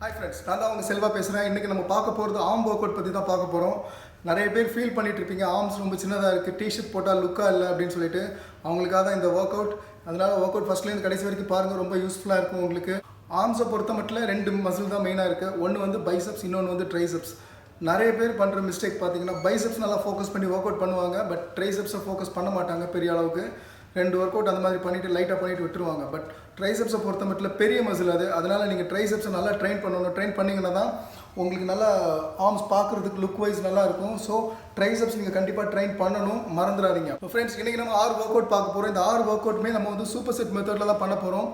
Hi friends, நான் தான் உங்க செல்வா பேசுகிறேன். இன்றைக்கி நம்ம பார்க்க போகிறது ஆர்ம் ஒர்க் அவுட் பற்றி தான் பார்க்க போகிறோம். நிறைய பேர் ஃபீல் பண்ணிட்டு இருப்பீங்க, ஆர்ம்ஸ் ரொம்ப சின்னதாக இருக்குது, டிஷர்ட் போட்டால் லுக்காக இல்லை அப்படின்னு சொல்லிட்டு. அவங்களுக்காக தான் இந்த ஒர்க் அவுட். அதனால் ஒர்க் அவுட் ஃபஸ்ட்லேருந்து கடைசி வரைக்கும் பாருங்கள், ரொம்ப யூஸ்ஃபுல்லாக இருக்கும் உங்களுக்கு. ஆர்ம்ஸை பொறுத்த மட்டும் 2 மசில் தான் மெயினாக இருக்குது. ஒன்று வந்து பைசப்ஸ், இன்னொன்று வந்து ட்ரைசெப்ஸ். நிறைய பேர் பண்ணுற மிஸ்டேக் பார்த்தீங்கன்னா பைசப்ஸ் நல்லா ஃபோக்கஸ் பண்ணி ஒர்க் அவுட் பண்ணுவாங்க, பட் ட்ரைசெப்ஸை ஃபோக்கஸ் பண்ண மாட்டாங்க பெரிய அளவுக்கு. 2 ஒர்க் அவுட் அந்த மாதிரி பண்ணிவிட்டு லைட்டாக பண்ணிவிட்டு விட்டுருவாங்க. பட் ட்ரைசெப்ஸை பொறுத்த மட்டும் பெரிய மசில் அது. அதனால் நீங்கள் ட்ரைசெப்ஸை நல்லா ட்ரெயின் பண்ணணும். ட்ரெயின் பண்ணிங்கன்னா தான் உங்களுக்கு நல்லா ஆர்ம்ஸ் பார்க்குறதுக்கு லுக் வைஸ் நல்லா இருக்கும். ஸோ ட்ரைசெப்ஸ் நீங்கள் கண்டிப்பாக ட்ரெயின் பண்ணணும், மறந்துடாதீங்க. ஸோ ஃப்ரெண்ட்ஸ், இன்றைக்கி நம்ம 6 ஒர்க் அவுட் பார்க்க போகிறோம். இந்த 6 ஒர்க் அவுட்டுமே நம்ம வந்து சூப்பர் செட் மெத்தடில் தான் பண்ண போகிறோம்.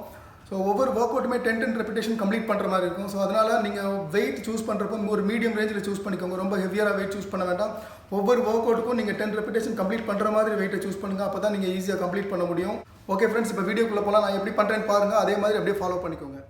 ஸோ ஒவ்வொரு ஒர்க் அவுட்டுமே 10 ரெப்பிடேஷன் கம்ப்ளீட் பண்ணுற மாதிரி இருக்கும். ஸோ அதனால் நீங்கள் வெயிட் சூஸ் பண்ணுறப்போ ஒரு மீடியம் ரேஞ்சில் சூஸ் பண்ணிக்கோங்க. ரொம்ப ஹெவியாக வெயிட் சூஸ் பண்ண வேண்டாம். ஒவ்வொரு ஒர்க் அவுட்டுக்கும் நீங்கள் 10 ரெப்பிடேஷன் கம்ப்ளீட் பண்ணுற மாதிரி வெயிட்டை சூஸ் பண்ணுங்கள். அப்போ தான் நீங்கள் ஈஸியாக கம்ப்ளீட் பண்ண முடியும். ஓகே ஃப்ரெண்ட்ஸ், இப்போ வீடியோக்குள்ளே போகலாம். நான் எப்படி பண்ணுறேன்னு பாருங்கள், அதே மாதிரி அப்படியே ஃபாலோ பண்ணிக்கோங்க.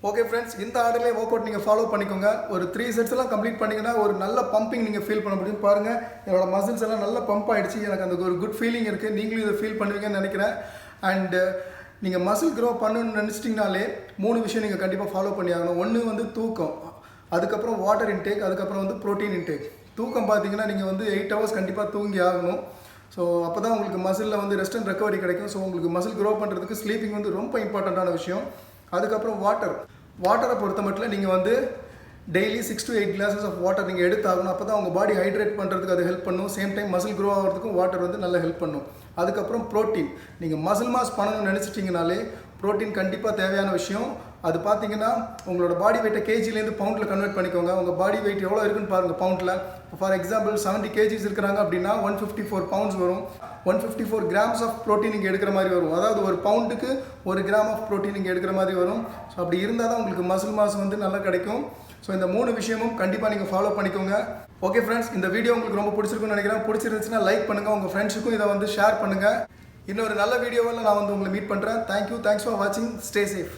ஓகே ஃப்ரெண்ட்ஸ், இந்த ஆர்டர்லேயே ஒர்க் அவுட் நீங்கள் ஃபாலோ பண்ணிக்கோங்க. ஒரு 3 செட்ஸ் எல்லாம் கம்ப்ளீட் பண்ணிங்கன்னா ஒரு நல்ல பம்பிங் நீங்கள் ஃபீல் பண்ண முடியும். பாருங்கள், என்னோட மசில்ஸ் எல்லாம் நல்லா பம்ப் ஆகிடுச்சு. எனக்கு அந்த ஒரு குட் ஃபீலிங் இருக்குது. நீங்களும் இதை ஃபீல் பண்ணுவீங்கன்னு நினைக்கிறேன். அண்டு நீங்கள் மசில் க்ரோ பண்ணணும்னு நினச்சிட்டிங்கனாலே 3 விஷயம் நீங்கள் கண்டிப்பாக ஃபாலோ பண்ணி ஆகணும். ஒன்று வந்து தூக்கம், அதுக்கப்புறம் வாட்டர் இன்டேக், அதுக்கப்புறம் வந்து ப்ரோட்டீன் இன்டேக். தூக்கம் பார்த்தீங்கன்னா நீங்கள் வந்து 8 ஹவர்ஸ் கண்டிப்பாக தூங்கி ஆகணும். ஸோ அப்போ தான் உங்களுக்கு மசிலில் வந்து ரெஸ்ட் அண்ட் ரெக்கவரி கிடைக்கும். ஸோ உங்களுக்கு மசில் க்ரோ பண்ணுறதுக்கு ஸ்லீப்பிங் வந்து ரொம்ப இம்பார்ட்டண்ட்டான விஷயம். அதுக்கப்புறம் வாட்டரை பொறுத்த மட்டும் நீங்கள் வந்து daily 6 to 8 glasses of water நீங்கள் எடுத்தாகணும். அப்போ தான் உங்கள் பாடி ஹைட்ரேட் பண்ணுறதுக்கு அது ஹெல்ப் பண்ணும். சேம் டைம் மசில் க்ரோ ஆகிறதுக்கும் வாட்டர் வந்து நல்லா ஹெல்ப் பண்ணும். அதுக்கப்புறம் ப்ரோட்டீன். நீங்கள் மசில் மாஸ் பண்ணணும்னு நினச்சிட்டிங்கனாலே ப்ரோட்டீன் கண்டிப்பாக தேவையான விஷயம். அது பார்த்தீங்கன்னா உங்களோட பாடி வெயிட்டை கேஜிலேருந்து பவுண்டில் கன்வெர்ட் பண்ணிக்கோங்க. உங்கள் பாடி வெயிட் எவ்வளோ இருக்குன்னு பாருங்கள் பவுண்டில். ஃபார் எக்ஸாம்பிள் 70 kgs இருக்கிறாங்க அப்படின்னா 154 pounds வரும். 154 grams ஆஃப் ப்ரோட்டீன் நீங்கள் எடுக்கிற மாதிரி வரும். அதாவது ஒரு பவுண்டுக்கு 1 gram ஆஃப் ப்ரோட்டீன் நீங்கள் எடுக்கிற மாதிரி வரும். ஸோ அப்படி இருந்தால் தான் உங்களுக்கு மசில் மாஸ் வந்து நல்லா கிடைக்கும். ஸோ இந்த 3 விஷயமும் கண்டிப்பாக நீங்கள் ஃபாலோ பண்ணிக்கோங்க. ஓகே ஃப்ரெண்ட்ஸ், இந்த வீடியோ உங்களுக்கு ரொம்ப பிடிச்சிருக்குன்னு நினைக்கிறேன். பிடிச்சிருந்துச்சுன்னா லைக் பண்ணுங்கள், உங்கள் ஃப்ரெண்ட்ஸுக்கும் இதை வந்து ஷேர் பண்ணுங்கள். இன்னொரு நல்ல வீடியோவில் நான் வந்து உங்களை மீட் பண்ணுறேன். தேங்க்யூ, தேங்க்ஸ் ஃபார் வாட்சிங், ஸ்டே சேஃப்.